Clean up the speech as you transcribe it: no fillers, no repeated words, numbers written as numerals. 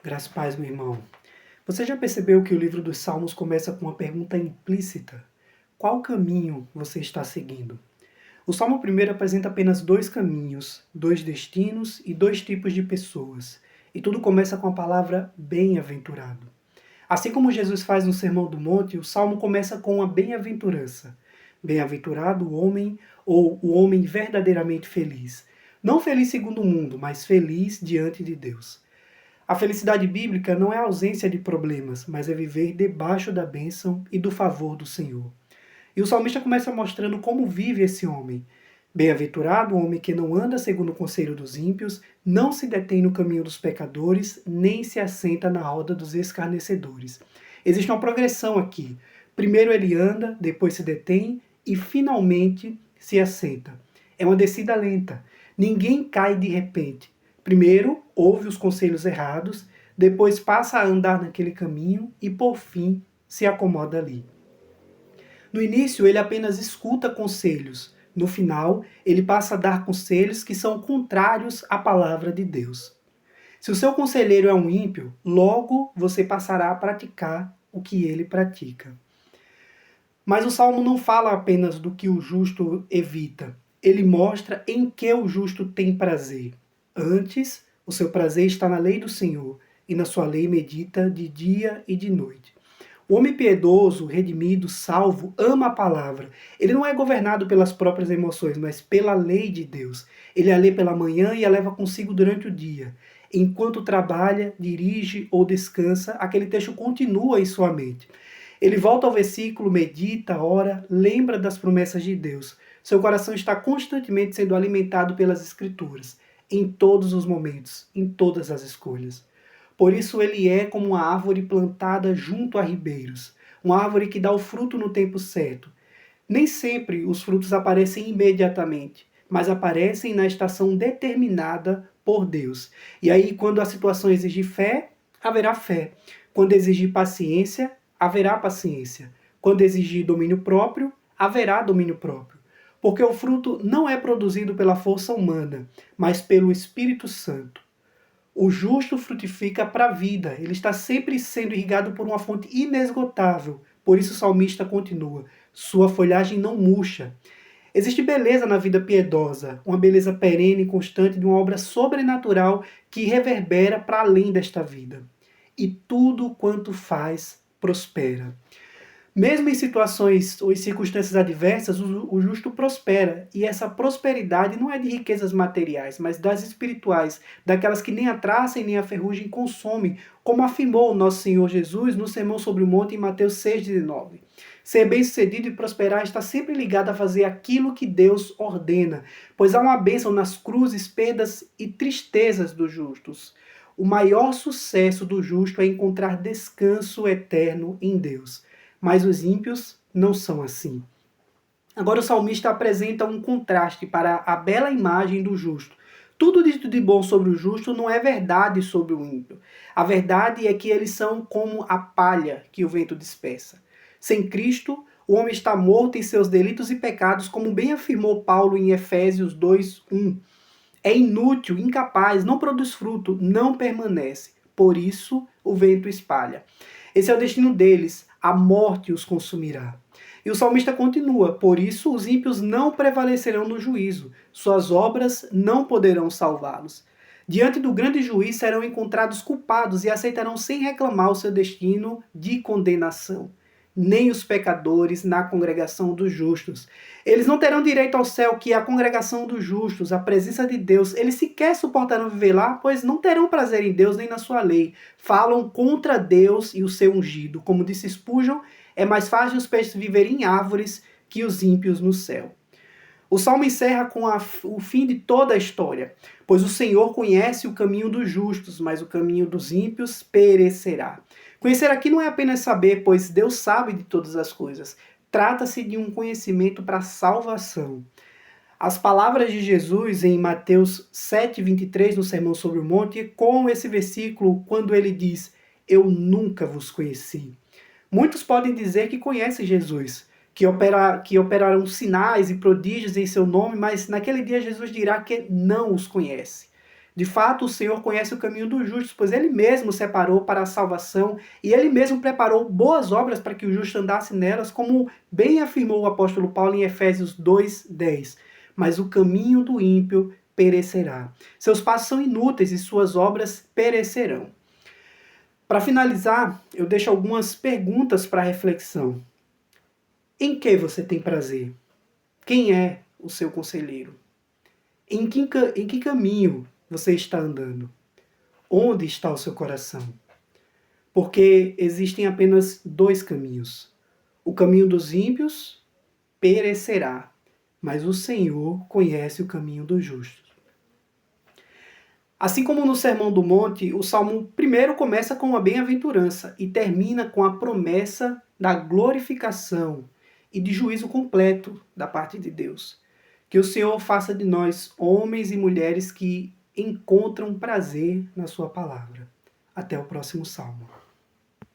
Graças a paz, meu irmão. Você já percebeu que o livro dos Salmos começa com uma pergunta implícita? Qual caminho você está seguindo? O Salmo primeiro apresenta apenas dois caminhos, dois destinos e dois tipos de pessoas. E tudo começa com a palavra bem-aventurado. Assim como Jesus faz no Sermão do Monte, o Salmo começa com uma bem-aventurança. Bem-aventurado o homem ou o homem verdadeiramente feliz. Não feliz segundo o mundo, mas feliz diante de Deus. A felicidade bíblica não é a ausência de problemas, mas é viver debaixo da bênção e do favor do Senhor. E o salmista começa mostrando como vive esse homem. Bem-aventurado o homem que não anda segundo o conselho dos ímpios, não se detém no caminho dos pecadores, nem se assenta na roda dos escarnecedores. Existe uma progressão aqui. Primeiro ele anda, depois se detém e finalmente se assenta. É uma descida lenta. Ninguém cai de repente. Primeiro ouve os conselhos errados, depois passa a andar naquele caminho e por fim se acomoda ali. No início, ele apenas escuta conselhos. No final, ele passa a dar conselhos que são contrários à palavra de Deus. Se o seu conselheiro é um ímpio, logo você passará a praticar o que ele pratica. Mas o salmo não fala apenas do que o justo evita. Ele mostra em que o justo tem prazer. Antes, o seu prazer está na lei do Senhor, e na sua lei medita de dia e de noite. O homem piedoso, redimido, salvo, ama a palavra. Ele não é governado pelas próprias emoções, mas pela lei de Deus. Ele a lê pela manhã e a leva consigo durante o dia. Enquanto trabalha, dirige ou descansa, aquele texto continua em sua mente. Ele volta ao versículo, medita, ora, lembra das promessas de Deus. Seu coração está constantemente sendo alimentado pelas Escrituras, em todos os momentos, em todas as escolhas. Por isso ele é como uma árvore plantada junto a ribeiros, uma árvore que dá o fruto no tempo certo. Nem sempre os frutos aparecem imediatamente, mas aparecem na estação determinada por Deus. E aí, quando a situação exigir fé, haverá fé. Quando exigir paciência, haverá paciência. Quando exigir domínio próprio, haverá domínio próprio. Porque o fruto não é produzido pela força humana, mas pelo Espírito Santo. O justo frutifica para a vida, ele está sempre sendo irrigado por uma fonte inesgotável. Por isso o salmista continua: sua folhagem não murcha. Existe beleza na vida piedosa, uma beleza perene e constante de uma obra sobrenatural que reverbera para além desta vida. E tudo quanto faz prospera. Mesmo em situações ou em circunstâncias adversas, o justo prospera. E essa prosperidade não é de riquezas materiais, mas das espirituais, daquelas que nem a traça e nem a ferrugem consomem, como afirmou o nosso Senhor Jesus no Sermão sobre o Monte em Mateus 6,19. Ser bem-sucedido e prosperar está sempre ligado a fazer aquilo que Deus ordena, pois há uma bênção nas cruzes, perdas e tristezas dos justos. O maior sucesso do justo é encontrar descanso eterno em Deus. Mas os ímpios não são assim. Agora o salmista apresenta um contraste para a bela imagem do justo. Tudo dito de bom sobre o justo não é verdade sobre o ímpio. A verdade é que eles são como a palha que o vento dispersa. Sem Cristo, o homem está morto em seus delitos e pecados, como bem afirmou Paulo em Efésios 2:1. É inútil, incapaz, não produz fruto, não permanece. Por isso, o vento espalha. Esse é o destino deles, a morte os consumirá. E o salmista continua: por isso os ímpios não prevalecerão no juízo, suas obras não poderão salvá-los. Diante do grande juiz serão encontrados culpados e aceitarão sem reclamar o seu destino de condenação. Nem os pecadores na congregação dos justos. Eles não terão direito ao céu, que é a congregação dos justos, a presença de Deus. Eles sequer suportarão viver lá, pois não terão prazer em Deus nem na sua lei. Falam contra Deus e o seu ungido. Como disse Spurgeon, é mais fácil os peixes viverem em árvores que os ímpios no céu. O salmo encerra com o fim de toda a história, pois o Senhor conhece o caminho dos justos, mas o caminho dos ímpios perecerá. Conhecer aqui não é apenas saber, pois Deus sabe de todas as coisas. Trata-se de um conhecimento para a salvação. As palavras de Jesus em Mateus 7,23, no Sermão sobre o Monte, com esse versículo, quando ele diz: eu nunca vos conheci. Muitos podem dizer que conhecem Jesus, que operarão sinais e prodígios em seu nome, mas naquele dia Jesus dirá que não os conhece. De fato, o Senhor conhece o caminho dos justos, pois Ele mesmo separou para a salvação e Ele mesmo preparou boas obras para que o justo andasse nelas, como bem afirmou o apóstolo Paulo em Efésios 2:10. Mas o caminho do ímpio perecerá. Seus passos são inúteis e suas obras perecerão. Para finalizar, eu deixo algumas perguntas para reflexão. Em que você tem prazer? Quem é o seu conselheiro? Em que caminho você está andando? Onde está o seu coração? Porque existem apenas dois caminhos. O caminho dos ímpios perecerá, mas o Senhor conhece o caminho dos justos. Assim como no Sermão do Monte, o Salmo primeiro começa com uma bem-aventurança e termina com a promessa da glorificação e de juízo completo da parte de Deus. Que o Senhor faça de nós homens e mulheres que encontram prazer na sua palavra. Até o próximo Salmo.